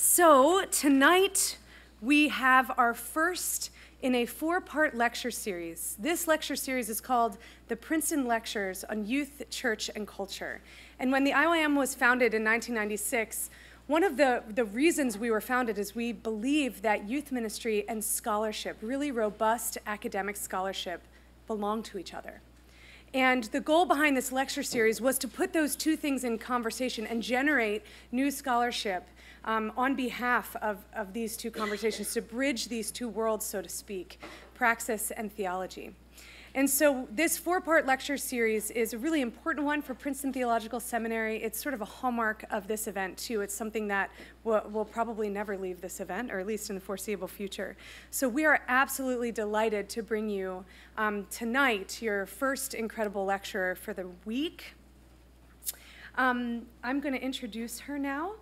So tonight we have our first in a four-part lecture series. This lecture series is called the Princeton Lectures on Youth, Church, and Culture. And when the IYM was founded in 1996, one of the reasons we were founded is we believe that youth ministry and scholarship, really robust academic scholarship, belong to each other. And the goal behind this lecture series was to put those two things in conversation and generate new scholarship on behalf of these two conversations, to bridge these two worlds, so to speak, praxis and theology. And so this four-part lecture series is a really important one for Princeton Theological Seminary. It's sort of a hallmark of this event, too. It's something that will probably never leave this event, or at least in the foreseeable future. So we are absolutely delighted to bring you tonight your first incredible lecturer for the week. I'm going to introduce her now,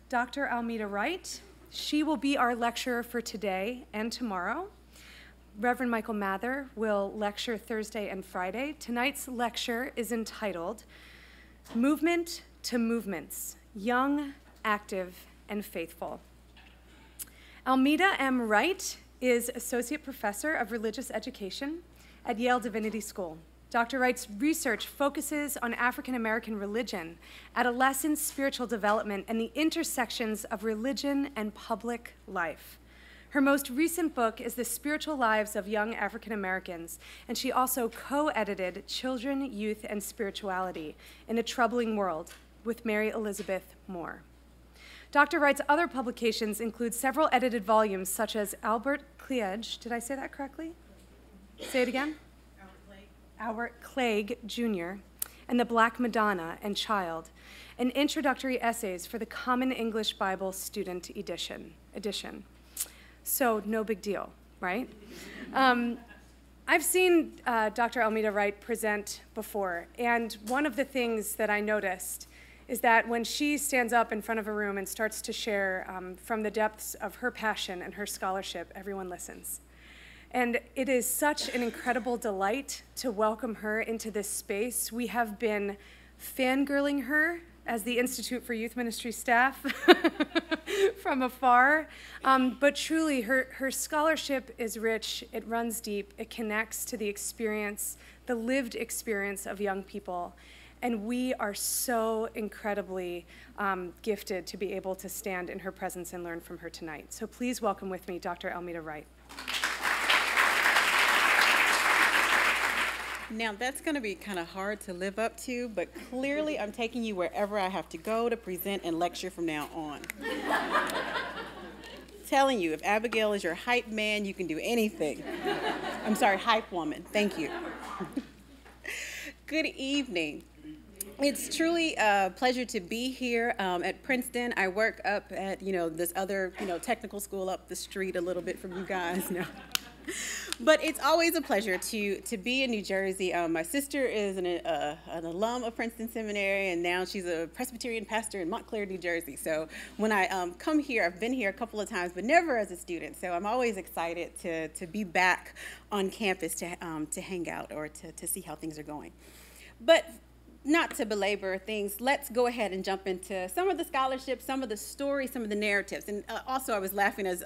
Dr. Almeda Wright. She will be our lecturer for today and tomorrow. Reverend Michael Mather will lecture Thursday and Friday. Tonight's lecture is entitled Movement to Movements, Young, Active, and Faithful. Almeda M. Wright is Associate Professor of Religious Education at Yale Divinity School. Dr. Wright's research focuses on African American religion, adolescent spiritual development, and the intersections of religion and public life. Her most recent book is The Spiritual Lives of Young African Americans, and she also co-edited Children, Youth, and Spirituality in a Troubling World with Mary Elizabeth Moore. Dr. Wright's other publications include several edited volumes such as Albert Cleage, did I say that correctly? Say it again? Albert Cleage Jr., and The Black Madonna and Child, and introductory essays for the Common English Bible Student Edition. So no big deal, right? I've seen Dr. Almeda Wright present before, and one of the things that I noticed is that when she stands up in front of a room and starts to share from the depths of her passion and her scholarship, everyone listens. And it is such an incredible delight to welcome her into this space. We have been fangirling her as the Institute for Youth Ministry staff from afar. But truly, her scholarship is rich, it runs deep, it connects to the experience, the lived experience of young people. And we are so incredibly gifted to be able to stand in her presence and learn from her tonight. So please welcome with me Dr. Almeda Wright. Now, that's going to be kind of hard to live up to, but clearly I'm taking you wherever I have to go to present and lecture from now on. Telling you, if Abigail is your hype man, you can do anything. I'm sorry, hype woman. Thank you. Good evening. It's truly a pleasure to be here at Princeton. I work up at, this other, technical school up the street a little bit from you guys now. But it's always a pleasure to be in New Jersey. My sister is an alum of Princeton Seminary, and now she's a Presbyterian pastor in Montclair, New Jersey. So when I come here, I've been here a couple of times, but never as a student. So I'm always excited to be back on campus to hang out or to see how things are going. But not to belabor things, let's go ahead and jump into some of the scholarship, some of the stories, some of the narratives. And also I was laughing as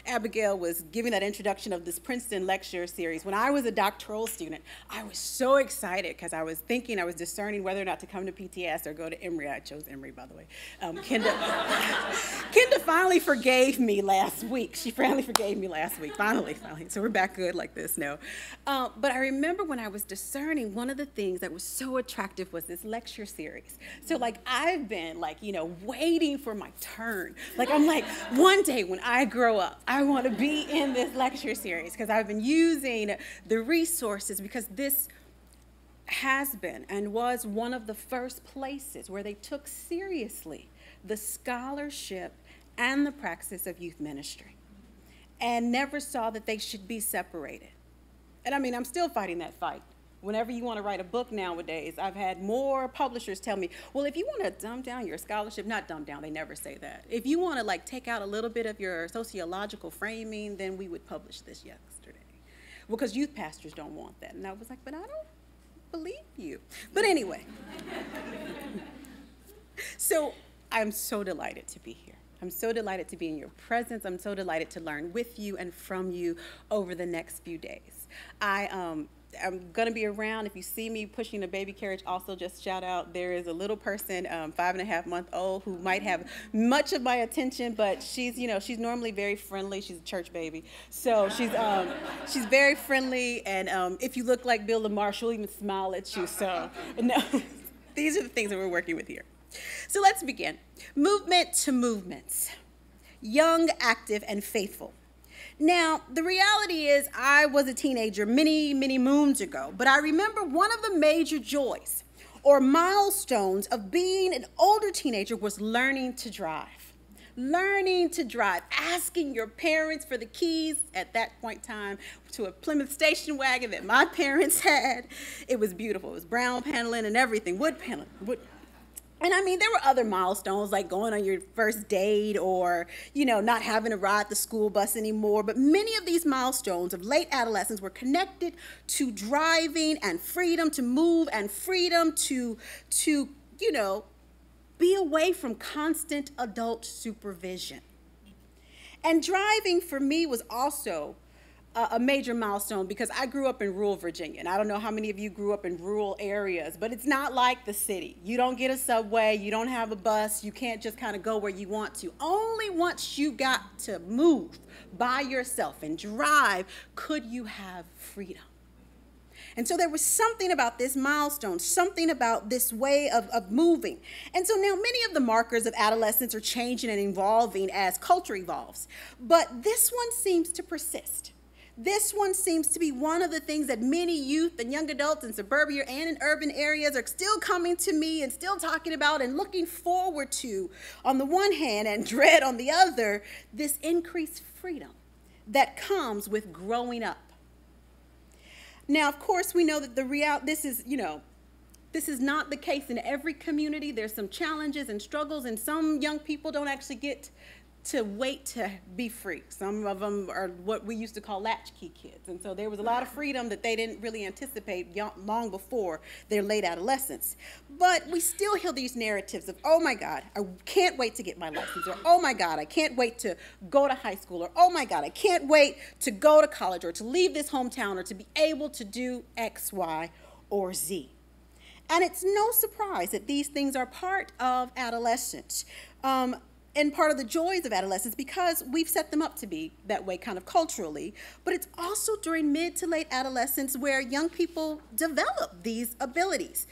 Abigail was giving that introduction of this Princeton lecture series. When I was a doctoral student, I was so excited because I was discerning whether or not to come to PTS or go to Emory. I chose Emory, by the way. Kenda finally forgave me last week. She finally forgave me last week, finally. So we're back good like this now. But I remember when I was discerning, one of the things that was so attractive was this lecture series. So I've been waiting for my turn. I'm like, one day when I grow up, I want to be in this lecture series because I've been using the resources, because this has been and was one of the first places where they took seriously the scholarship and the praxis of youth ministry and never saw that they should be separated. And I mean, I'm still fighting that fight. Whenever you want to write a book nowadays, I've had more publishers tell me, well, if you want to dumb down your scholarship, not dumb down, they never say that. If you want to take out a little bit of your sociological framing, then we would publish this yesterday. Because youth pastors don't want that. And I was like, but I don't believe you. But anyway. So I'm so delighted to be here. I'm so delighted to be in your presence. I'm so delighted to learn with you and from you over the next few days. I'm going to be around. If you see me pushing a baby carriage, also just shout out, there is a little person, 5.5-month-old, who might have much of my attention, but she's normally very friendly. She's a church baby. So she's very friendly, and if you look like Bill Lamar, she'll even smile at you. So no, these are the things that we're working with here. So let's begin. Movement to movements. Young, active, and faithful. Now, the reality is I was a teenager many, many moons ago, but I remember one of the major joys or milestones of being an older teenager was learning to drive. Learning to drive, asking your parents for the keys at that point in time to a Plymouth station wagon that my parents had. It was beautiful. It was brown paneling and everything, wood paneling. And I mean, there were other milestones like going on your first date or, not having to ride the school bus anymore. But many of these milestones of late adolescence were connected to driving and freedom to move and freedom to be away from constant adult supervision. And driving for me was also a major milestone because I grew up in rural Virginia. And I don't know how many of you grew up in rural areas, but it's not like the city. You don't get a subway, you don't have a bus, you can't just kind of go where you want to. Only once you got to move by yourself and drive could you have freedom. And so there was something about this milestone, something about this way of moving. And so now many of the markers of adolescence are changing and evolving as culture evolves. But this one seems to persist. This one seems to be one of the things that many youth and young adults in suburbia and in urban areas are still coming to me and still talking about and looking forward to on the one hand and dread on the other, this increased freedom that comes with growing up. Now, of course, we know that this is not the case in every community. There's some challenges and struggles, and some young people don't actually get to wait to be free. Some of them are what we used to call latchkey kids. And so there was a lot of freedom that they didn't really anticipate long before their late adolescence. But we still hear these narratives of, oh my God, I can't wait to get my license, or oh my God, I can't wait to go to high school, or oh my God, I can't wait to go to college, or to leave this hometown, or to be able to do X, Y, or Z. And it's no surprise that these things are part of adolescence. And part of the joys of adolescence because we've set them up to be that way kind of culturally, but it's also during mid to late adolescence where young people develop these abilities.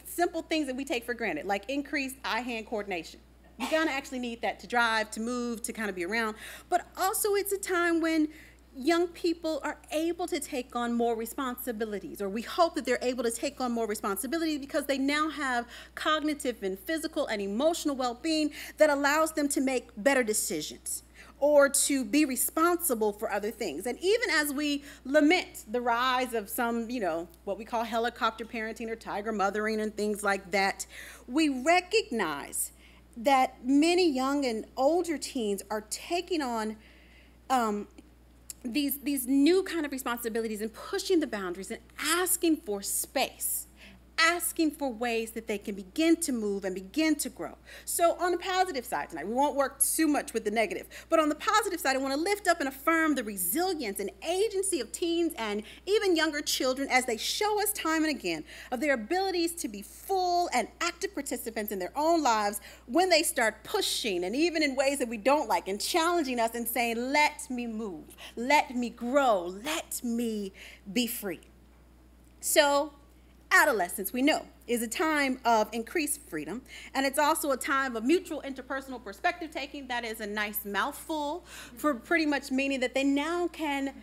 Simple things that we take for granted, like increased eye-hand coordination. You're gonna actually need that to drive, to move, to kind of be around, but also it's a time when young people are able to take on more responsibilities, or we hope that they're able to take on more responsibilities because they now have cognitive and physical and emotional well-being that allows them to make better decisions or to be responsible for other things. And even as we lament the rise of some, what we call helicopter parenting or tiger mothering and things like that, we recognize that many young and older teens are taking on these new kind of responsibilities and pushing the boundaries and asking for space, asking for ways that they can begin to move and begin to grow. So on the positive side tonight, we won't work too much with the negative, but on the positive side, I want to lift up and affirm the resilience and agency of teens and even younger children as they show us time and again of their abilities to be full and active participants in their own lives when they start pushing and even in ways that we don't like and challenging us and saying, let me move, let me grow, let me be free. So adolescence, we know, is a time of increased freedom, and it's also a time of mutual interpersonal perspective taking. That is a nice mouthful for pretty much meaning that they now can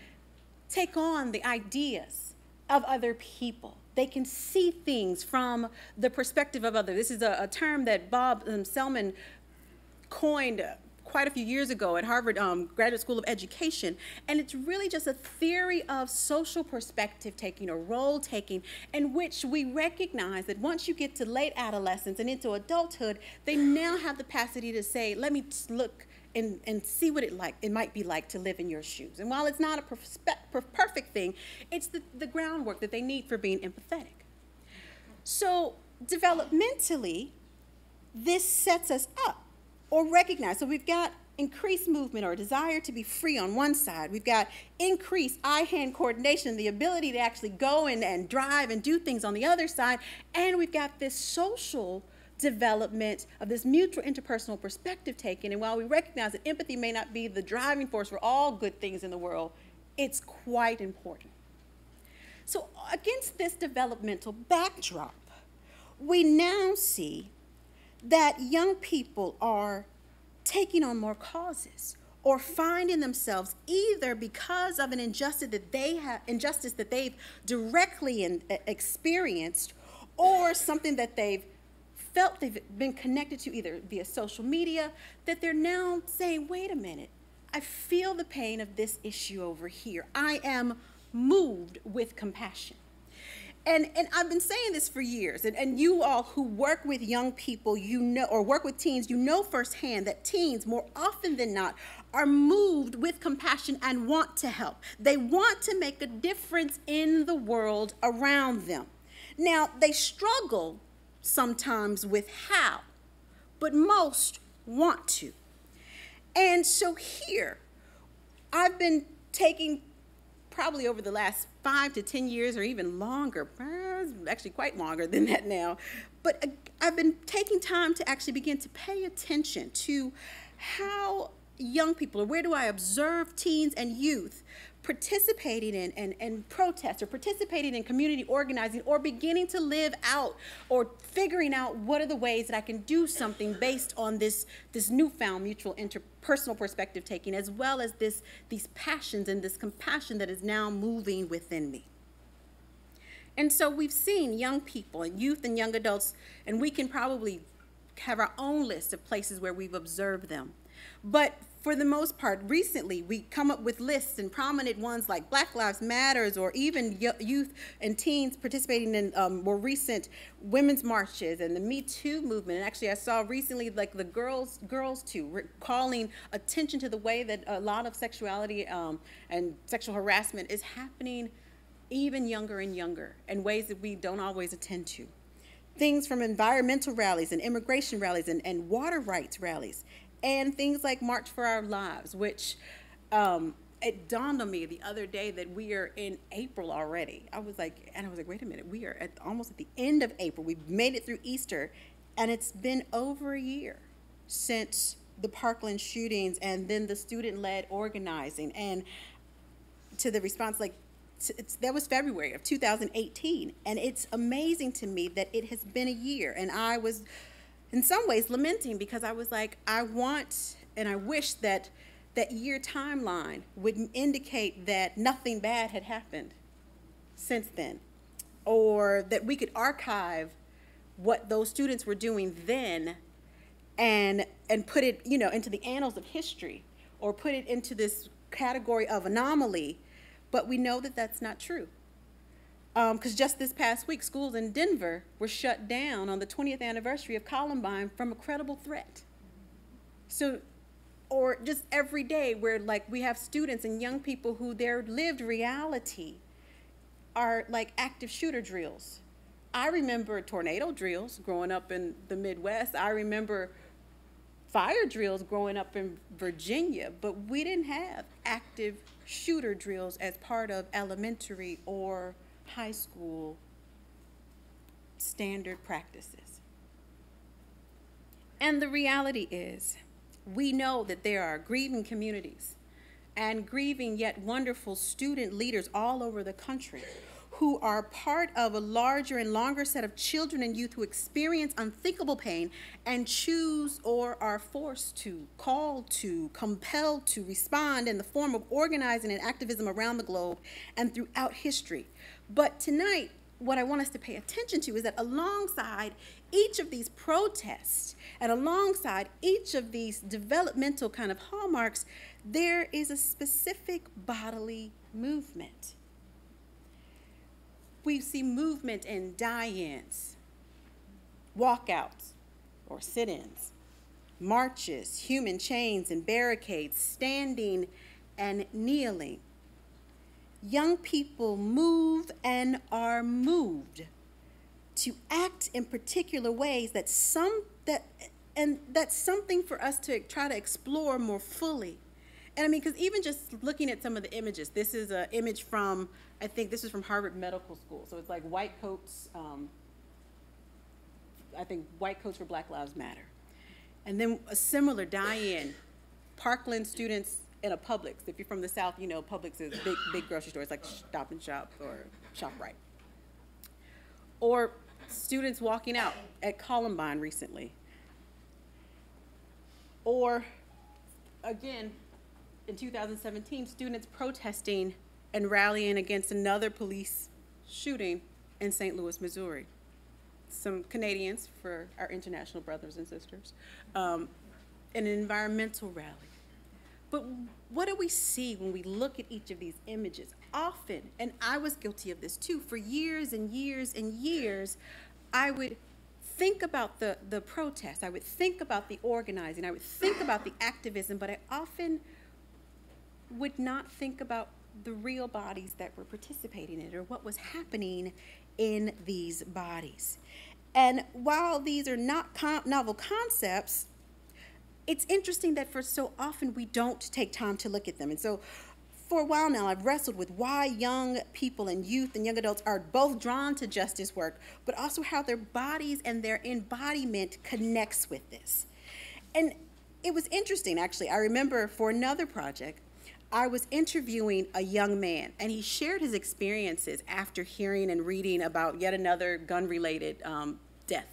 take on the ideas of other people. They can see things from the perspective of others. This is a term that Bob Selman coined quite a few years ago at Harvard Graduate School of Education, and it's really just a theory of social perspective taking or role taking in which we recognize that once you get to late adolescence and into adulthood, they now have the capacity to say, let me look and see what it might be like to live in your shoes. And while it's not a perfect thing, it's the groundwork that they need for being empathetic. So developmentally, this sets us up or recognize. So we've got increased movement or desire to be free on one side. We've got increased eye-hand coordination, the ability to actually go and drive and do things on the other side. And we've got this social development of this mutual interpersonal perspective taken. And while we recognize that empathy may not be the driving force for all good things in the world, it's quite important. So against this developmental backdrop, we now see that young people are taking on more causes or finding themselves either because of an injustice that they've directly experienced, or something that they've felt they've been connected to either via social media, that they're now saying, wait a minute, I feel the pain of this issue over here. I am moved with compassion. And I've been saying this for years, and you all who work with young people, you know, or work with teens, you know firsthand that teens, more often than not, are moved with compassion and want to help. They want to make a difference in the world around them. Now, they struggle sometimes with how, but most want to. And so here, I've been taking probably over the last 5 to 10 years or even longer, actually quite longer than that now, but I've been taking time to actually begin to pay attention to how young people, or where do I observe teens and youth participating in and protest, or participating in community organizing, or beginning to live out or figuring out what are the ways that I can do something based on this newfound mutual interpersonal perspective taking, as well as these passions and this compassion that is now moving within me. And so we've seen young people and youth and young adults, and we can probably have our own list of places where we've observed them. But for the most part, recently, we come up with lists, and prominent ones like Black Lives Matters, or even youth and teens participating in more recent women's marches and the Me Too movement. And actually, I saw recently like the Girls Too, calling attention to the way that a lot of sexuality and sexual harassment is happening even younger and younger, in ways that we don't always attend to. Things from environmental rallies and immigration rallies and water rights rallies. And things like March for Our Lives, which it dawned on me the other day that we are in April already. I was like, wait a minute, we are almost at the end of April. We've made it through Easter, and it's been over a year since the Parkland shootings, and then the student-led organizing, and to the response, like, that was February of 2018, and it's amazing to me that it has been a year, and I was in some ways lamenting, because I was like, I want and I wish that that year timeline would indicate that nothing bad had happened since then, or that we could archive what those students were doing then and put it, you know, into the annals of history, or put it into this category of anomaly. But we know that that's not true. Because just this past week, schools in Denver were shut down on the 20th anniversary of Columbine from a credible threat. So, or just every day where, like, we have students and young people who their lived reality are like active shooter drills. I remember tornado drills growing up in the Midwest. I remember fire drills growing up in Virginia, but we didn't have active shooter drills as part of elementary or high school standard practices. And the reality is, we know that there are grieving communities and grieving yet wonderful student leaders all over the country who are part of a larger and longer set of children and youth who experience unthinkable pain and choose or are forced to, called to, compelled to respond in the form of organizing and activism around the globe and throughout history. But tonight, what I want us to pay attention to is that alongside each of these protests and alongside each of these developmental kind of hallmarks, there is a specific bodily movement. We see movement in die-ins, walkouts or sit-ins, marches, human chains and barricades, standing and kneeling. Young people move and are moved to act in particular ways that And that's something for us to try to explore more fully. And I mean, because even just looking at some of the images, this is an image from, I think this is from Harvard Medical School. So it's like white coats, I think white coats for Black Lives Matter. And then a similar die-in, Parkland students in a Publix. If you're from the South, you know Publix is big grocery store. It's like Stop and Shop or ShopRite. Or students walking out at Columbine recently. Or, again, in 2017, students protesting and rallying against another police shooting in St. Louis, Missouri. Some Canadians, for our international brothers and sisters, an environmental rally. But what do we see when we look at each of these images? Often, and I was guilty of this too, for years and years and years, I would think about the protest, I would think about the organizing, I would think about the activism, but I often would not think about the real bodies that were participating in it or what was happening in these bodies. And while these are not novel concepts, it's interesting that for so often we don't take time to look at them. And so for a while now, I've wrestled with why young people and youth and young adults are both drawn to justice work, but also how their bodies and their embodiment connects with this. And it was interesting, actually. I remember for another project, I was interviewing a young man, and he shared his experiences after hearing and reading about yet another gun-related death.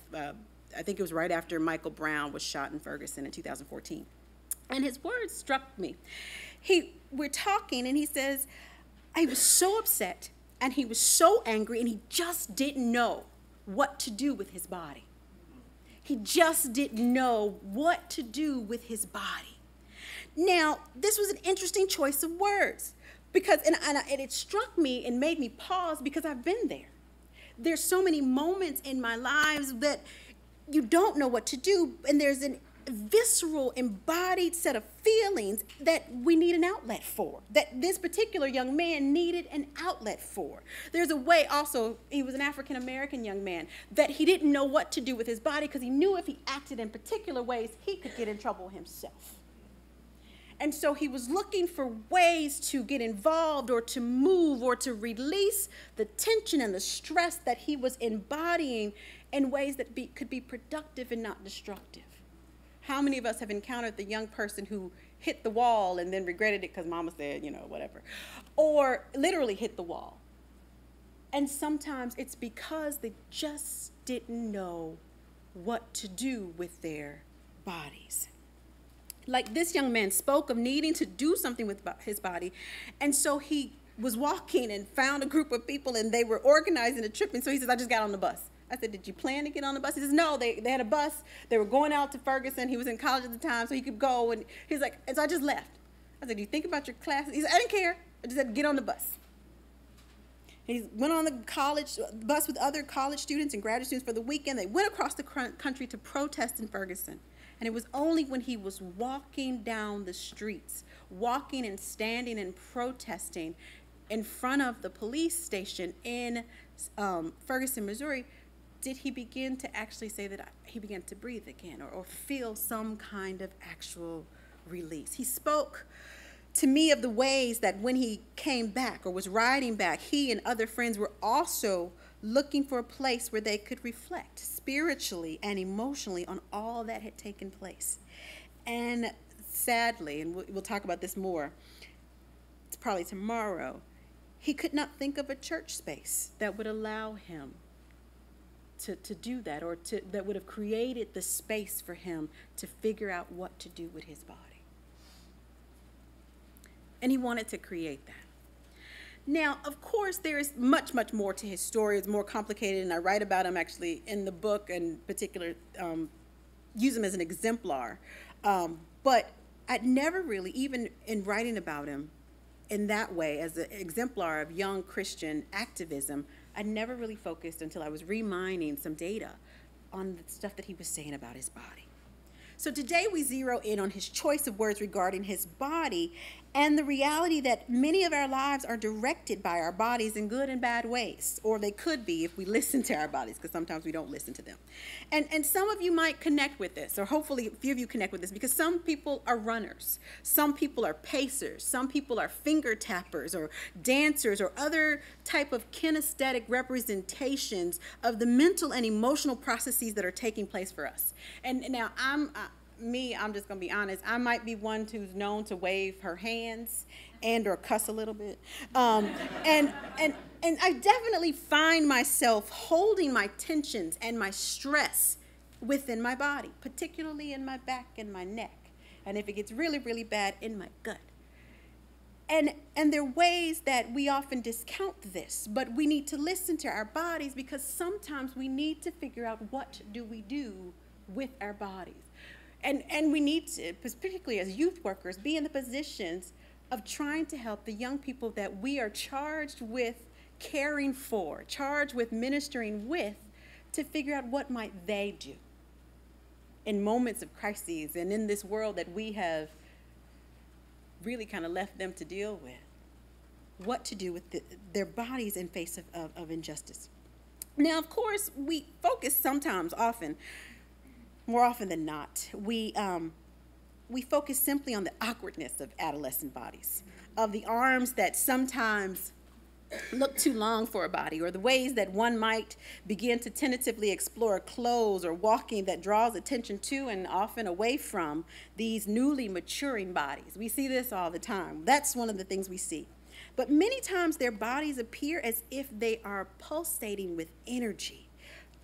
I think it was right after Michael Brown was shot in Ferguson in 2014. And his words struck me. We're talking, and he says, I was so upset, and he was so angry, and he just didn't know what to do with his body. He just didn't know what to do with his body. Now, this was an interesting choice of words, because, and it struck me and made me pause because I've been there. There's so many moments in my lives that you don't know what to do, and there's a visceral, embodied set of feelings that we need an outlet for, that this particular young man needed an outlet for. There's a way also, he was an African-American young man, that he didn't know what to do with his body because he knew if he acted in particular ways, he could get in trouble himself. And so he was looking for ways to get involved or to move or to release the tension and the stress that he was embodying in ways that could be productive and not destructive. How many of us have encountered the young person who hit the wall and then regretted it because mama said, you know, whatever, or literally hit the wall? And sometimes it's because they just didn't know what to do with their bodies. Like this young man spoke of needing to do something with his body, and so he was walking and found a group of people, and they were organizing a trip, and so he says, I just got on the bus. I said, did you plan to get on the bus? He says, no, they had a bus. They were going out to Ferguson. He was in college at the time, so he could go, and he's like, and so I just left. I said, do you think about your classes? He said, I didn't care. I just said, get on the bus. He went on the bus with other college students and graduate students for the weekend. They went across the country to protest in Ferguson. And it was only when he was walking down the streets, walking and standing and protesting in front of the police station in Ferguson, Missouri, did he begin to actually say that he began to breathe again or feel some kind of actual release. He spoke to me of the ways that when he came back or was riding back, he and other friends were also looking for a place where they could reflect spiritually and emotionally on all that had taken place. And sadly, and we'll talk about this more, it's probably tomorrow, he could not think of a church space that would allow him to do that, or that would have created the space for him to figure out what to do with his body. And he wanted to create that. Now, of course, there is much, much more to his story. It's more complicated, and I write about him actually in the book, and in particular, use him as an exemplar. But I'd never really, even in writing about him in that way, as an exemplar of young Christian activism, I never really focused until I was remining some data on the stuff that he was saying about his body. So today we zero in on his choice of words regarding his body and the reality that many of our lives are directed by our bodies in good and bad ways, or they could be if we listen to our bodies, because sometimes we don't listen to them. And some of you might connect with this, or hopefully a few of you connect with this, because some people are runners, some people are pacers, some people are finger tappers or dancers or other type of kinesthetic representations of the mental and emotional processes that are taking place for us. And now I'm just going to be honest, I might be one who's known to wave her hands and or cuss a little bit. And I definitely find myself holding my tensions and my stress within my body, particularly in my back and my neck. And if it gets really, really bad, in my gut. And there are ways that we often discount this, but we need to listen to our bodies, because sometimes we need to figure out what do we do with our bodies. And we need to, particularly as youth workers, be in the positions of trying to help the young people that we are charged with caring for, charged with ministering with, to figure out what might they do in moments of crises and in this world that we have really kind of left them to deal with, what to do with their bodies in face of injustice. Now, of course, we focus sometimes, more often than not, we focus simply on the awkwardness of adolescent bodies, of the arms that sometimes look too long for a body, or the ways that one might begin to tentatively explore clothes or walking that draws attention to and often away from these newly maturing bodies. We see this all the time. That's one of the things we see. But many times their bodies appear as if they are pulsating with energy.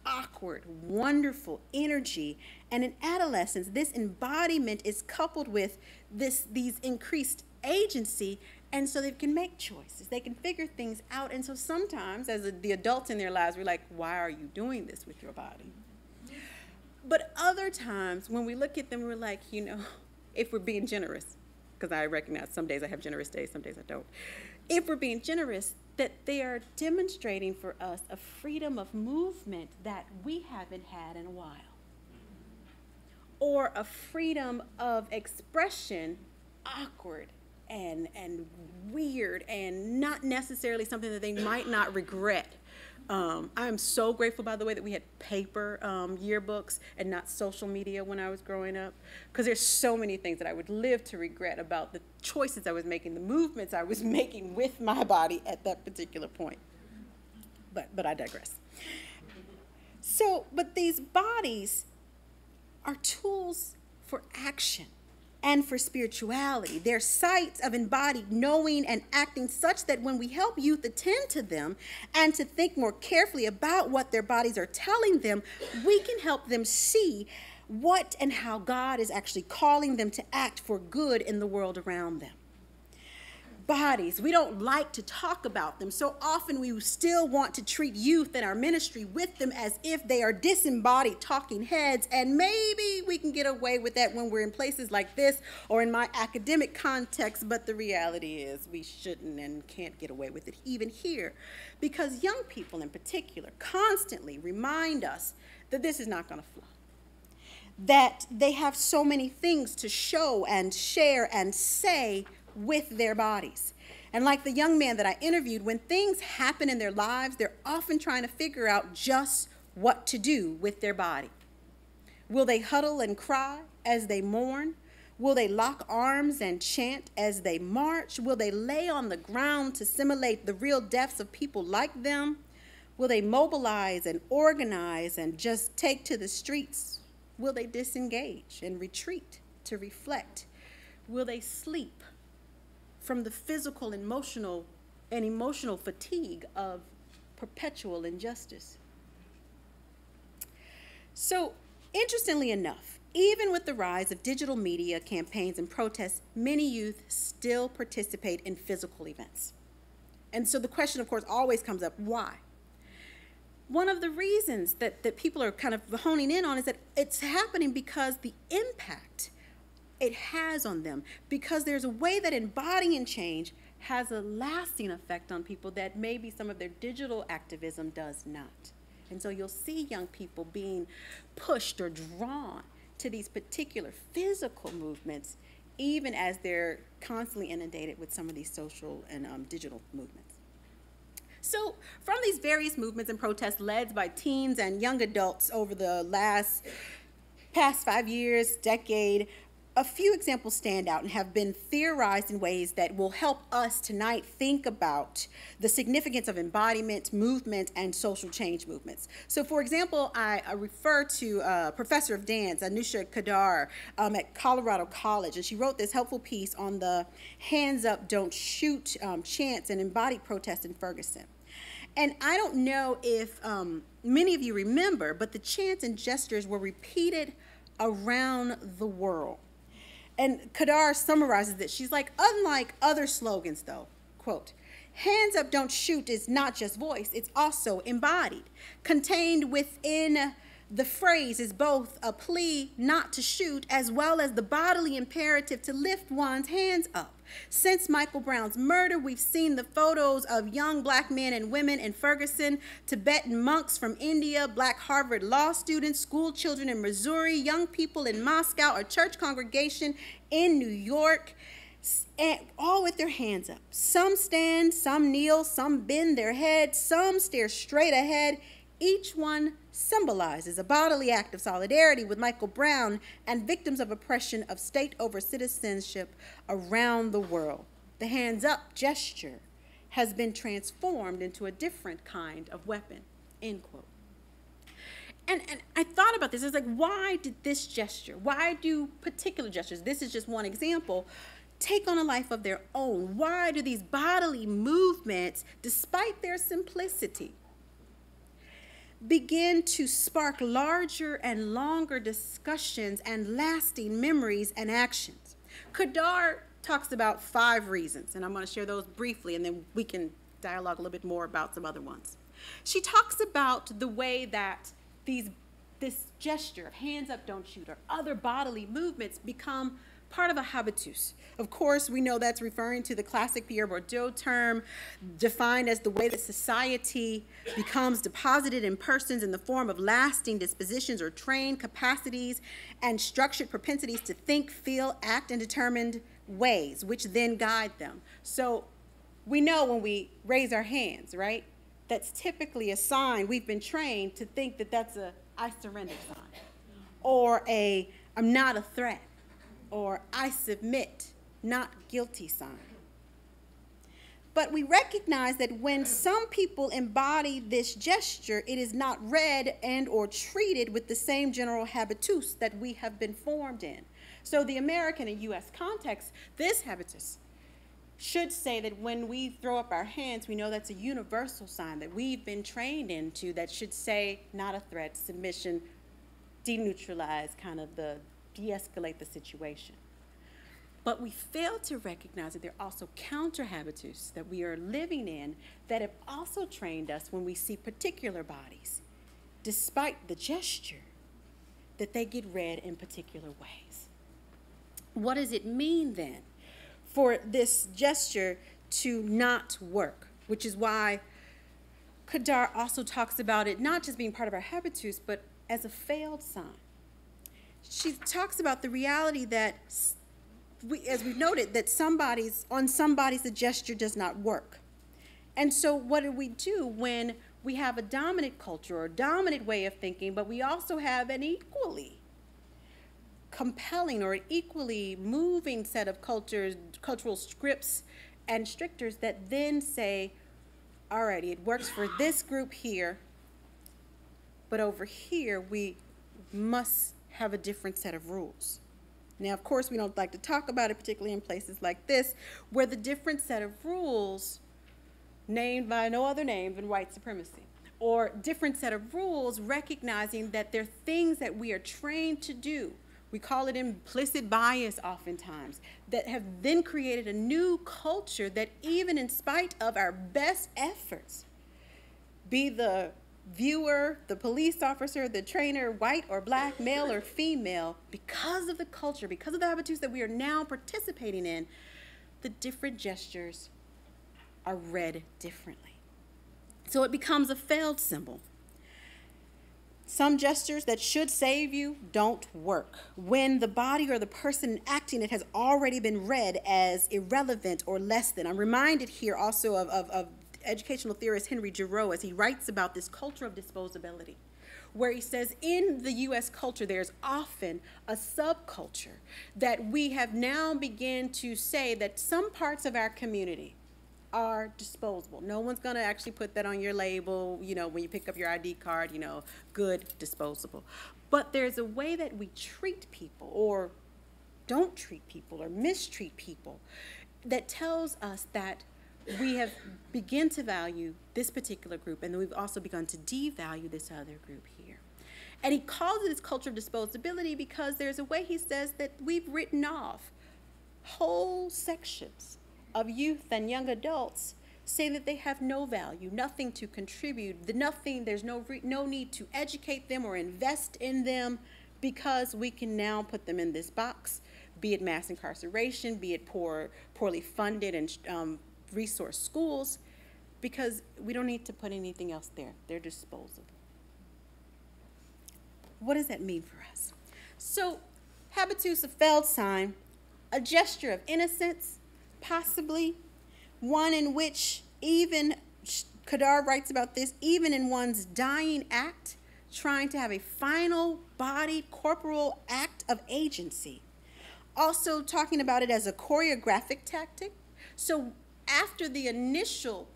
Awkward, wonderful energy. And in adolescence, this embodiment is coupled with these increased agency, and so they can make choices. They can figure things out. And so sometimes, as the adults in their lives, we're like, why are you doing this with your body? But other times, when we look at them, we're like, if we're being generous, because I recognize some days I have generous days, some days I don't. If we're being generous, that they are demonstrating for us a freedom of movement that we haven't had in a while, or a freedom of expression, awkward and weird and not necessarily something that they might not regret. I'm so grateful, by the way, that we had paper yearbooks and not social media when I was growing up, because there's so many things that I would live to regret about the choices I was making, the movements I was making with my body at that particular point. But I digress. But these bodies are tools for action and for spirituality. They're sites of embodied knowing and acting, such that when we help youth attend to them and to think more carefully about what their bodies are telling them, we can help them see what and how God is actually calling them to act for good in the world around them. Bodies, we don't like to talk about them. So often we still want to treat youth in our ministry with them as if they are disembodied talking heads, and maybe we can get away with that when we're in places like this or in my academic context, but the reality is we shouldn't and can't get away with it even here, because young people in particular constantly remind us that this is not going to fly, that they have so many things to show and share and say with their bodies. And like the young man that I interviewed, when things happen in their lives, they're often trying to figure out just what to do with their body. Will they huddle and cry as they mourn? Will they lock arms and chant as they march? Will they lay on the ground to simulate the real deaths of people like them? Will they mobilize and organize and just take to the streets? Will they disengage and retreat to reflect? Will they sleep from the physical and emotional fatigue of perpetual injustice? So, interestingly enough, even with the rise of digital media campaigns and protests, many youth still participate in physical events. And so the question, of course, always comes up, why? One of the reasons that people are kind of honing in on is that it's happening because the impact it has on them, because there's a way that embodying change has a lasting effect on people that maybe some of their digital activism does not. And so you'll see young people being pushed or drawn to these particular physical movements, even as they're constantly inundated with some of these social and digital movements. So from these various movements and protests led by teens and young adults over the past 5 years, decade, a few examples stand out and have been theorized in ways that will help us tonight think about the significance of embodiment, movement, and social change movements. So for example, I refer to a professor of dance, Anusha Kadar, at Colorado College, and she wrote this helpful piece on the hands up, don't shoot chants and embodied protest in Ferguson. And I don't know if many of you remember, but the chants and gestures were repeated around the world. And Kadar summarizes it. She's like, unlike other slogans though, quote, hands up, don't shoot is not just voice, it's also embodied. Contained within the phrase is both a plea not to shoot as well as the bodily imperative to lift one's hands up. Since Michael Brown's murder, we've seen the photos of young black men and women in Ferguson, Tibetan monks from India, black Harvard law students, school children in Missouri, young people in Moscow, a church congregation in New York, and all with their hands up. Some stand, some kneel, some bend their head, some stare straight ahead. Each one symbolizes a bodily act of solidarity with Michael Brown and victims of oppression of state over citizenship around the world. The hands up gesture has been transformed into a different kind of weapon, end quote. And I thought about this. It's like, why did this gesture, why do particular gestures, this is just one example, take on a life of their own? Why do these bodily movements, despite their simplicity, begin to spark larger and longer discussions and lasting memories and actions? Kadar talks about 5 reasons, and I'm going to share those briefly, and then we can dialogue a little bit more about some other ones. She talks about the way that this gesture of hands up, don't shoot, or other bodily movements become part of a habitus. Of course, we know that's referring to the classic Pierre Bourdieu term, defined as the way that society becomes deposited in persons in the form of lasting dispositions or trained capacities and structured propensities to think, feel, act in determined ways, which then guide them. So we know when we raise our hands, right? That's typically a sign. We've been trained to think that that's a I surrender sign, or a I'm not a threat, or I submit, not guilty sign. But we recognize that when some people embody this gesture, it is not read and or treated with the same general habitus that we have been formed in. So the American and US context, this habitus should say that when we throw up our hands, we know that's a universal sign that we've been trained into that should say not a threat, submission, deneutralize, kind of the de-escalate the situation. But we fail to recognize that there are also counter habitus that we are living in that have also trained us when we see particular bodies, despite the gesture, that they get read in particular ways. What does it mean then for this gesture to not work? Which is why Kadar also talks about it not just being part of our habitus, but as a failed sign. She talks about the reality that, as we've noted, that on somebody's the gesture does not work. And so what do we do when we have a dominant culture or a dominant way of thinking, but we also have an equally compelling or an equally moving set of cultural scripts and strictures that then say, all right, it works for this group here, but over here we must have a different set of rules. Now, of course, we don't like to talk about it, particularly in places like this, where the different set of rules, named by no other name than white supremacy, or different set of rules recognizing that there are things that we are trained to do. We call it implicit bias oftentimes, that have then created a new culture that even in spite of our best efforts, be the viewer, the police officer, the trainer, white or black, male or female, because of the culture, because of the habitus that we are now participating in, the different gestures are read differently. So it becomes a failed symbol. Some gestures that should save you don't work when the body or the person acting it has already been read as irrelevant or less than. I'm reminded here also of educational theorist Henry Giroux as he writes about this culture of disposability, where he says in the U.S. culture there's often a subculture that we have now begun to say that some parts of our community are disposable. No one's going to actually put that on your label, you know, when you pick up your ID card, you know, good, disposable. But there's a way that we treat people or don't treat people or mistreat people that tells us that we have begun to value this particular group, and then we've also begun to devalue this other group here. And he calls it this culture of disposability because there's a way he says that we've written off whole sections of youth and young adults, say that they have no value, nothing to contribute, there's no need to educate them or invest in them because we can now put them in this box, be it mass incarceration, be it poorly funded and resource schools, because we don't need to put anything else there. They're disposable. What does that mean for us? So, habitus of Feldsheim, a gesture of innocence, possibly one in which even, Kadar writes about this, even in one's dying act, trying to have a final bodied corporal act of agency. Also talking about it as a choreographic tactic. So after the initial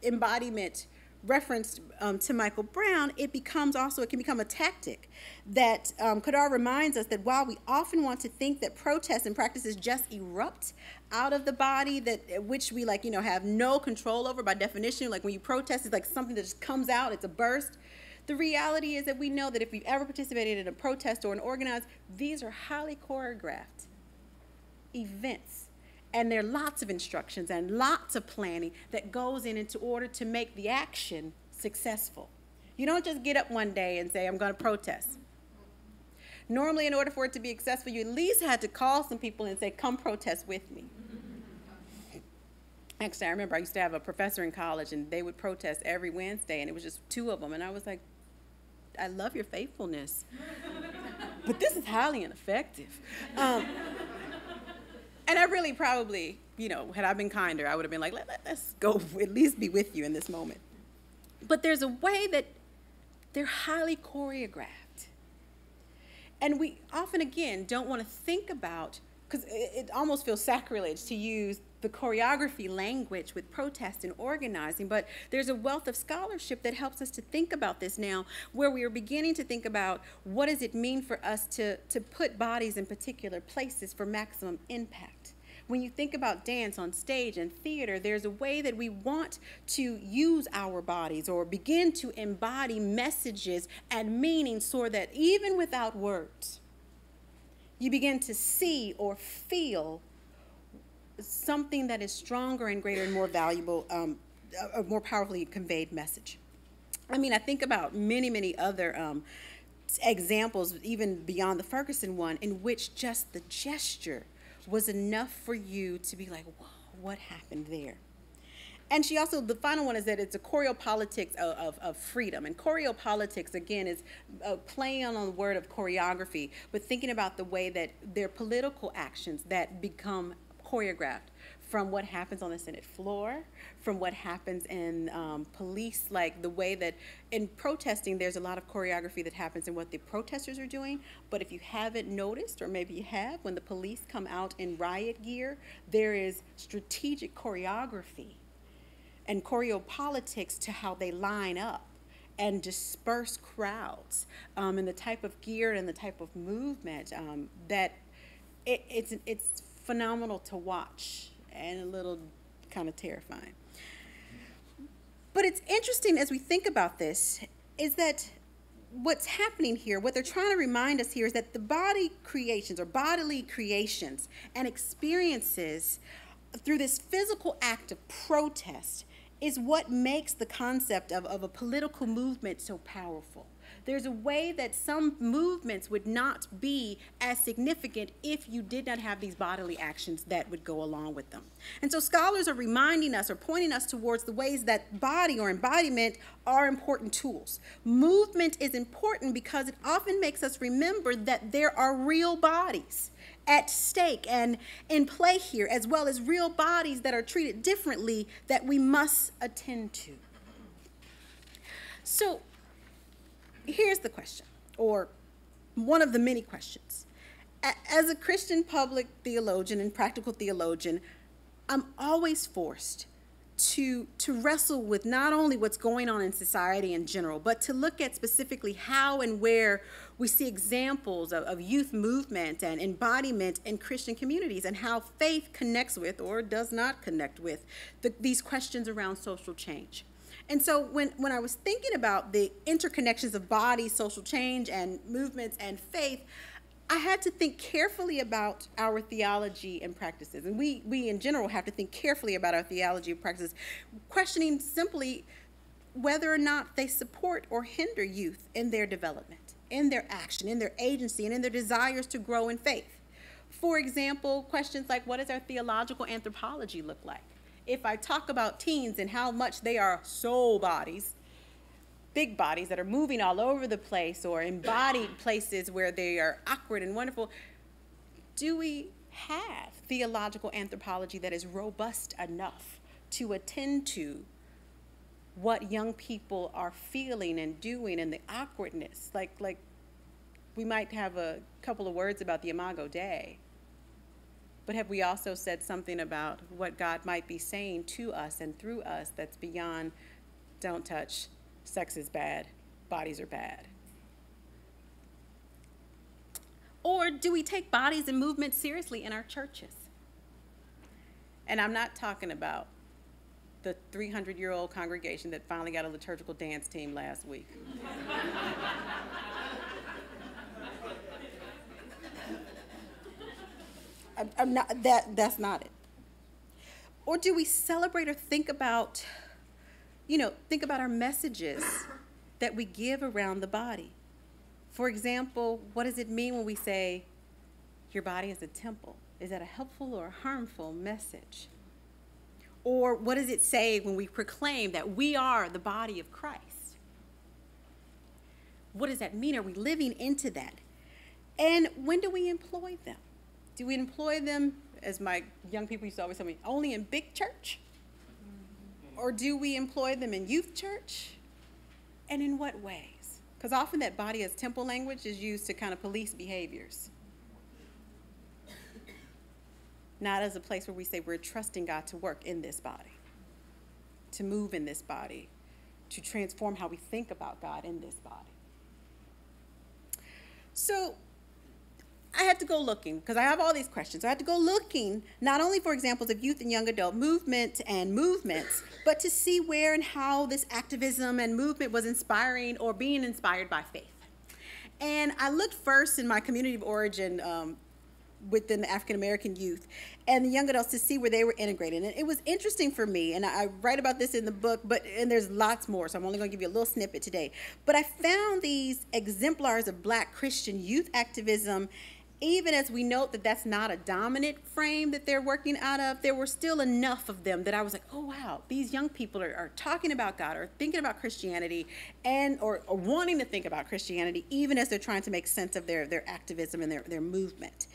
embodiment referenced to Michael Brown, it can become a tactic that Kadar reminds us that while we often want to think that protests and practices just erupt out of the body, which we have no control over by definition, like when you protest, it's like something that just comes out, it's a burst. The reality is that we know that if we've ever participated in a protest or an organized, these are highly choreographed events. And there are lots of instructions and lots of planning that goes in order to make the action successful. You don't just get up one day and say, I'm going to protest. Normally, in order for it to be successful, you at least had to call some people and say, come protest with me. Actually, I remember I used to have a professor in college, and they would protest every Wednesday, and it was just 2 of them. And I was like, I love your faithfulness, but this is highly ineffective. And I really probably, had I been kinder, I would have been like, let's go at least be with you in this moment. But there's a way that they're highly choreographed. And we often, again, don't want to think about, because it almost feels sacrilege to use the choreography language with protest and organizing, but there's a wealth of scholarship that helps us to think about this now, where we are beginning to think about what does it mean for us to put bodies in particular places for maximum impact. When you think about dance on stage and theater, there's a way that we want to use our bodies or begin to embody messages and meanings so that even without words, you begin to see or feel something that is stronger and greater and more valuable, a more powerfully conveyed message. I mean, I think about many, many other examples, even beyond the Ferguson one, in which just the gesture was enough for you to be like, whoa, what happened there? And she also, the final one is that it's a choreopolitics of freedom. And choreopolitics, again, is playing on the word of choreography, but thinking about the way that there are political actions that become choreographed, from what happens on the Senate floor, from what happens in police, like the way that in protesting, there's a lot of choreography that happens in what the protesters are doing. But if you haven't noticed, or maybe you have, when the police come out in riot gear, there is strategic choreography and choreopolitics to how they line up and disperse crowds, and the type of gear and the type of movement that it's phenomenal to watch and a little kind of terrifying. But it's interesting as we think about this is that what's happening here, what they're trying to remind us here is that the body creations or bodily creations and experiences through this physical act of protest is what makes the concept of a political movement so powerful. There's a way that some movements would not be as significant if you did not have these bodily actions that would go along with them. And so scholars are reminding us or pointing us towards the ways that body or embodiment are important tools. Movement is important because it often makes us remember that there are real bodies at stake and in play here, as well as real bodies that are treated differently that we must attend to. So here's the question, or one of the many questions. As a Christian public theologian and practical theologian, I'm always forced to wrestle with not only what's going on in society in general, but to look at specifically how and where we see examples of youth movement and embodiment in Christian communities, and how faith connects with or does not connect with these questions around social change. And so when I was thinking about the interconnections of body, social change, and movements and faith, I had to think carefully about our theology and practices. And we in general have to think carefully about our theology and practices, questioning simply whether or not they support or hinder youth in their development, in their action, in their agency, and in their desires to grow in faith. For example, questions like, what does our theological anthropology look like? If I talk about teens and how much they are soul bodies, big bodies that are moving all over the place, or embodied places where they are awkward and wonderful, do we have theological anthropology that is robust enough to attend to what young people are feeling and doing and the awkwardness? Like we might have a couple of words about the Imago Dei, but have we also said something about what God might be saying to us and through us that's beyond don't touch, sex is bad, bodies are bad? Or do we take bodies and movements seriously in our churches? And I'm not talking about the 300-year-old congregation that finally got a liturgical dance team last week. I'm not, that's not it. Or do we celebrate or think about our messages that we give around the body? For example, what does it mean when we say, your body is a temple? Is that a helpful or a harmful message? Or what does it say when we proclaim that we are the body of Christ? What does that mean? Are we living into that? And when do we employ them? Do we employ them, as my young people used to always tell me, only in big church? Or do we employ them in youth church? And in what ways? Because often that body as temple language is used to kind of police behaviors. Not as a place where we say we're trusting God to work in this body, to move in this body, to transform how we think about God in this body. So I had to go looking, because I have all these questions. I had to go looking not only for examples of youth and young adult movement and movements, but to see where and how this activism and movement was inspiring or being inspired by faith. And I looked first in my community of origin within the African American youth and the young adults to see where they were integrated. And it was interesting for me, and I write about this in the book, and there's lots more, so I'm only going to give you a little snippet today. But I found these exemplars of Black Christian youth activism. Even as we note that that's not a dominant frame that they're working out of, there were still enough of them that I was like, oh, wow, these young people are talking about God or thinking about Christianity or wanting to think about Christianity, even as they're trying to make sense of their activism and their movement.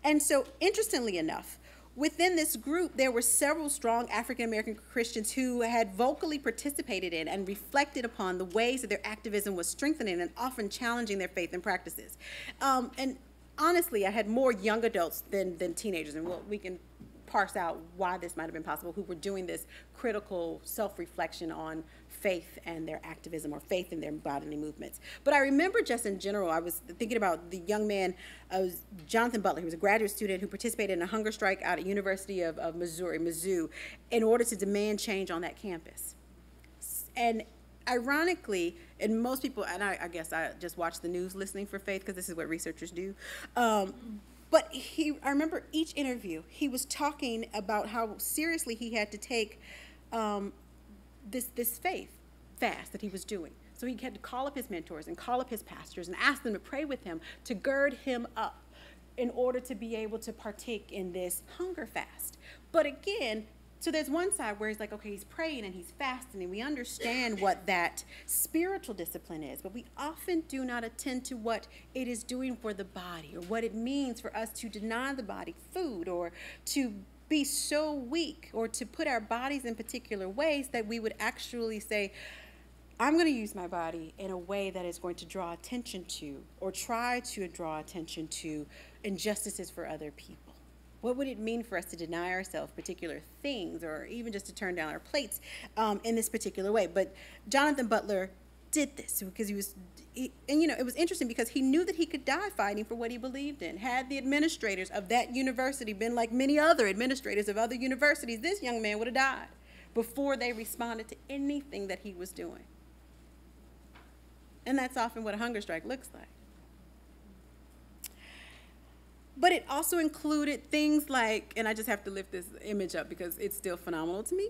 And so, interestingly enough, within this group, there were several strong African-American Christians who had vocally participated in and reflected upon the ways that their activism was strengthening and often challenging their faith and practices. And honestly, I had more young adults than teenagers, and we can parse out why this might have been possible, who were doing this critical self-reflection on faith and their activism, or faith in their bodily movements. But I remember just in general, I was thinking about the young man, Jonathan Butler. He was a graduate student who participated in a hunger strike out at University of Missouri, Mizzou, in order to demand change on that campus. And ironically, and most people, and I guess I just watch the news listening for faith because this is what researchers do, but I remember each interview, he was talking about how seriously he had to take this faith fast that he was doing. So he had to call up his mentors and call up his pastors and ask them to pray with him to gird him up in order to be able to partake in this hunger fast. But again, so there's one side where he's like, okay, he's praying and he's fasting, and we understand what that spiritual discipline is, but we often do not attend to what it is doing for the body, or what it means for us to deny the body food, or to be so weak, or to put our bodies in particular ways that we would actually say, I'm going to use my body in a way that is going to draw attention to, or try to draw attention to, injustices for other people. What would it mean for us to deny ourselves particular things, or even just to turn down our plates in this particular way? But Jonathan Butler did this because it was interesting because he knew that he could die fighting for what he believed in. Had the administrators of that university been like many other administrators of other universities, this young man would have died before they responded to anything that he was doing. And that's often what a hunger strike looks like. But it also included things like, and I just have to lift this image up because it's still phenomenal to me,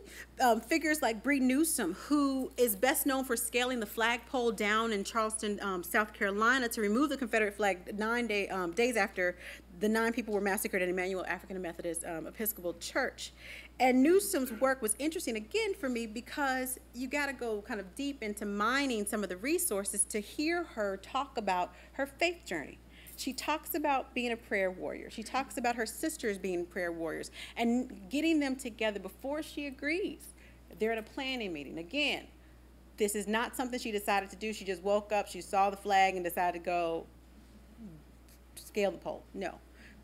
figures like Bree Newsom, who is best known for scaling the flagpole down in Charleston, South Carolina, to remove the Confederate flag 9 days after the 9 people were massacred at Emmanuel African Methodist Episcopal Church. And Newsom's work was interesting, again, for me, because you got to go kind of deep into mining some of the resources to hear her talk about her faith journey. She talks about being a prayer warrior. She talks about her sisters being prayer warriors and getting them together before she agrees. They're at a planning meeting. Again, this is not something she decided to do. She just woke up, she saw the flag, and decided to go scale the pole. No.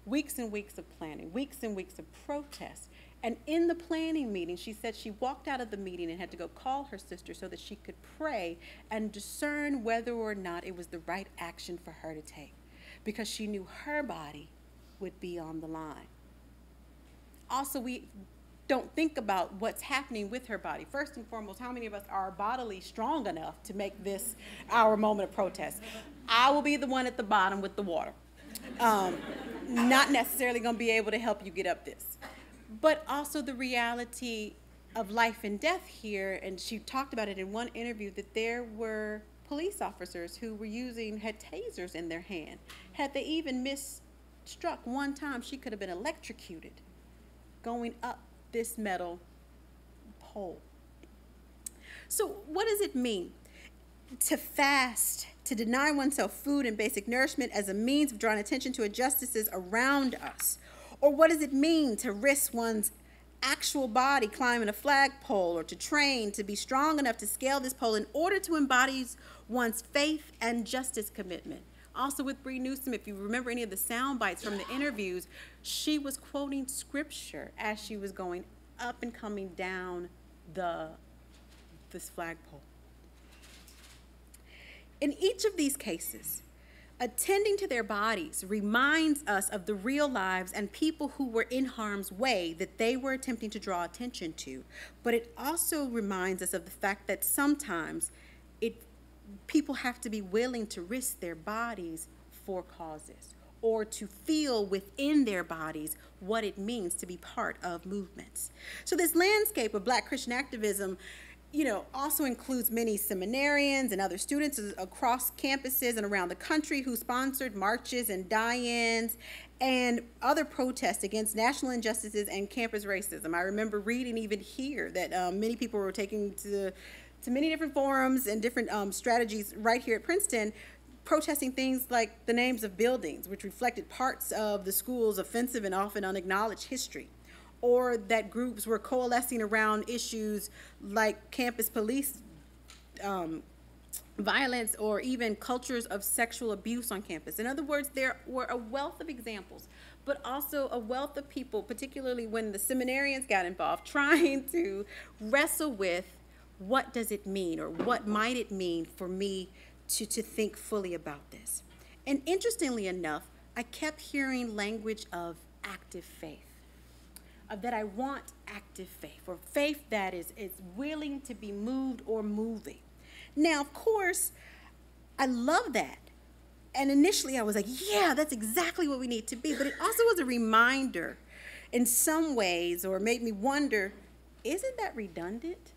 Weeks and weeks of planning, weeks and weeks of protest. And in the planning meeting, she said she walked out of the meeting and had to go call her sister so that she could pray and discern whether or not it was the right action for her to take, because she knew her body would be on the line. Also, we don't think about what's happening with her body. First and foremost, how many of us are bodily strong enough to make this our moment of protest? I will be the one at the bottom with the water. Not necessarily going to be able to help you get up this. But also the reality of life and death here, and she talked about it in one interview, that there were police officers who had tasers in their hand. Had they even misstruck one time, she could have been electrocuted going up this metal pole. So what does it mean to fast, to deny oneself food and basic nourishment as a means of drawing attention to injustices around us? Or what does it mean to risk one's actual body climbing a flagpole, or to train to be strong enough to scale this pole in order to embody one's faith and justice commitment? Also with Bree Newsom, if you remember any of the sound bites from the interviews, she was quoting scripture as she was going up and coming down this flagpole. In each of these cases, attending to their bodies reminds us of the real lives and people who were in harm's way that they were attempting to draw attention to. But it also reminds us of the fact that sometimes people have to be willing to risk their bodies for causes, or to feel within their bodies what it means to be part of movements. So this landscape of Black Christian activism also includes many seminarians and other students across campuses and around the country who sponsored marches and die-ins and other protests against national injustices and campus racism. I remember reading even here that many people were taking to many different forums and different strategies right here at Princeton, protesting things like the names of buildings, which reflected parts of the school's offensive and often unacknowledged history. Or that groups were coalescing around issues like campus police violence, or even cultures of sexual abuse on campus. In other words, there were a wealth of examples, but also a wealth of people, particularly when the seminarians got involved, trying to wrestle with what does it mean, or what might it mean for me to think fully about this. And interestingly enough, I kept hearing language of active faith. That I want active faith, or faith that is willing to be moved or moving. Now, of course, I love that. And initially I was like, yeah, that's exactly what we need to be. But it also was a reminder in some ways, or made me wonder, isn't that redundant?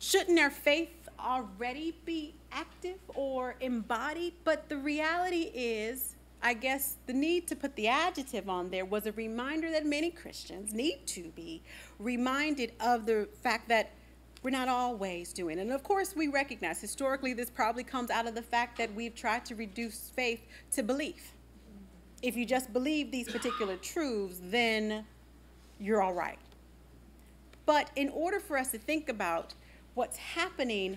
Shouldn't our faith already be active or embodied? But the reality is, I guess the need to put the adjective on there was a reminder that many Christians need to be reminded of the fact that we're not always doing it. And of course, we recognize historically this probably comes out of the fact that we've tried to reduce faith to belief. If you just believe these particular truths, then you're all right. But in order for us to think about what's happening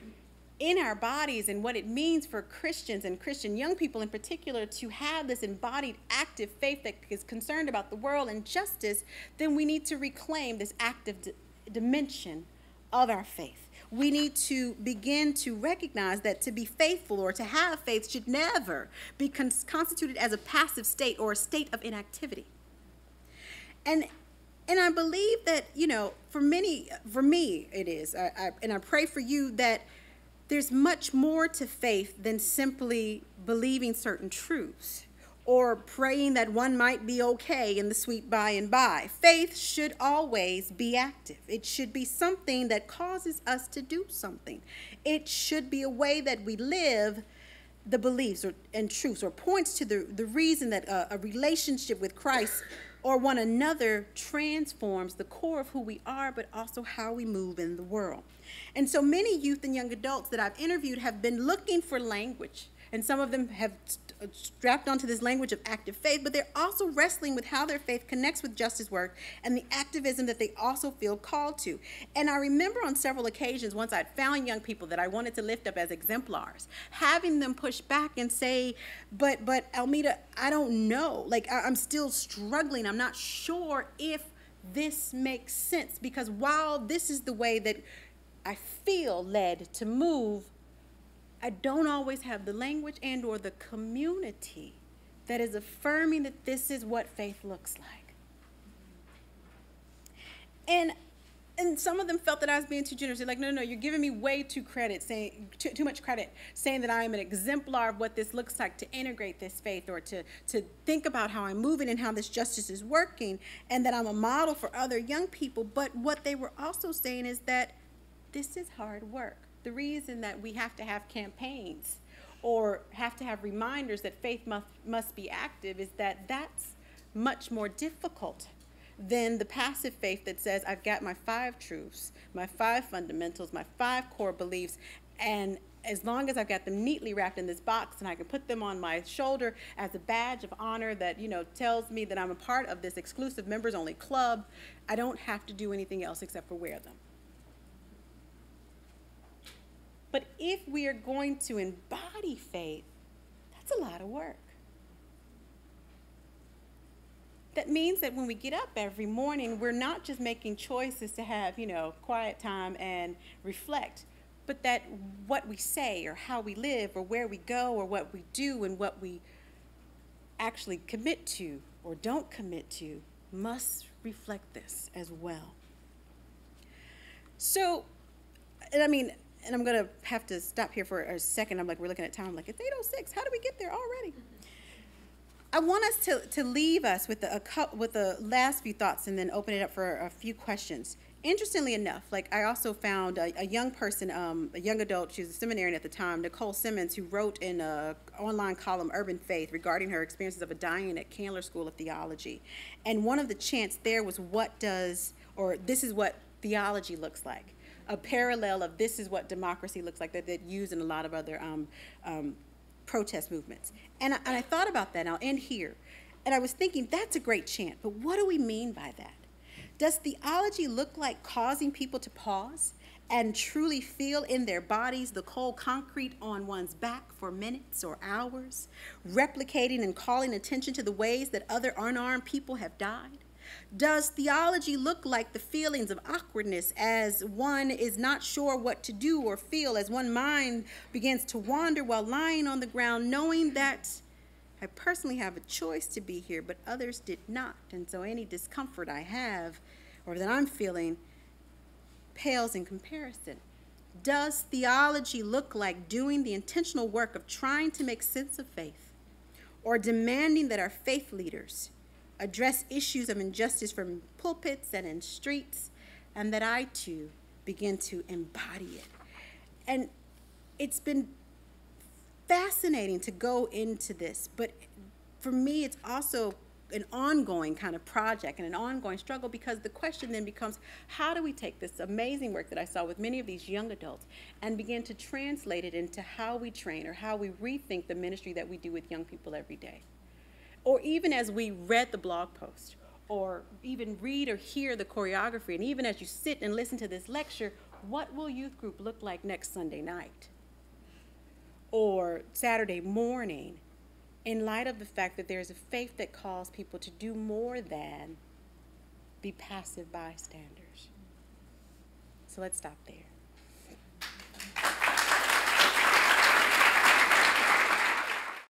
in our bodies and what it means for Christians and Christian young people in particular to have this embodied active faith that is concerned about the world and justice, then we need to reclaim this active dimension of our faith. We need to begin to recognize that to be faithful or to have faith should never be constituted as a passive state or a state of inactivity. And I believe that, for me it is, and I pray for you that there's much more to faith than simply believing certain truths or praying that one might be okay in the sweet by and by. Faith should always be active. It should be something that causes us to do something. It should be a way that we live the beliefs and truths, or points to the reason that a relationship with Christ or one another transforms the core of who we are, but also how we move in the world. And so many youth and young adults that I've interviewed have been looking for language, and some of them have strapped onto this language of active faith, but they're also wrestling with how their faith connects with justice work and the activism that they also feel called to. And I remember on several occasions, once I'd found young people that I wanted to lift up as exemplars, having them push back and say, but Almeda, I don't know. Like, I'm still struggling. I'm not sure if this makes sense, because while this is the way that I feel led to move, I don't always have the language and or the community that is affirming that this is what faith looks like. And some of them felt that I was being too generous. They're like, no, you're giving me way too much credit, saying that I am an exemplar of what this looks like to integrate this faith, or to think about how I'm moving and how this justice is working, and that I'm a model for other young people. But what they were also saying is that this is hard work. The reason that we have to have campaigns or have to have reminders that faith must be active is that that's much more difficult than the passive faith that says, I've got my 5 truths, my 5 fundamentals, my 5 core beliefs, and as long as I've got them neatly wrapped in this box and I can put them on my shoulder as a badge of honor that, tells me that I'm a part of this exclusive members-only club, I don't have to do anything else except for wear them. But if we are going to embody faith, that's a lot of work. That means that when we get up every morning, we're not just making choices to have, quiet time and reflect, but that what we say or how we live or where we go or what we do and what we actually commit to or don't commit to must reflect this as well. So, and I'm going to have to stop here for a second. We're looking at time. I'm like, it's 8:06. How did we get there already? I want us to leave us with the last few thoughts and then open it up for a few questions. Interestingly enough, I also found a young person, a young adult, she was a seminarian at the time, Nicole Simmons, who wrote in an online column, Urban Faith, regarding her experiences of a dying at Candler School of Theology. And one of the chants there was, this is what theology looks like. A parallel of this is what democracy looks like that used in a lot of other protest movements. And I thought about that, and I'll end here. And I was thinking, that's a great chant, but what do we mean by that? Does theology look like causing people to pause and truly feel in their bodies the cold concrete on one's back for minutes or hours, replicating and calling attention to the ways that other unarmed people have died? Does theology look like the feelings of awkwardness as one is not sure what to do or feel, as one mind begins to wander while lying on the ground, knowing that I personally have a choice to be here, but others did not, and so any discomfort I have or that I'm feeling pales in comparison? Does theology look like doing the intentional work of trying to make sense of faith, or demanding that our faith leaders address issues of injustice from pulpits and in streets, and that I too begin to embody it. And it's been fascinating to go into this, but for me, it's also an ongoing kind of project and an ongoing struggle, because the question then becomes, how do we take this amazing work that I saw with many of these young adults and begin to translate it into how we train or how we rethink the ministry that we do with young people every day? Or even as we read the blog post, or even read or hear the choreography, and even as you sit and listen to this lecture, what will youth group look like next Sunday night or Saturday morning, in light of the fact that there's a faith that calls people to do more than be passive bystanders? So let's stop there.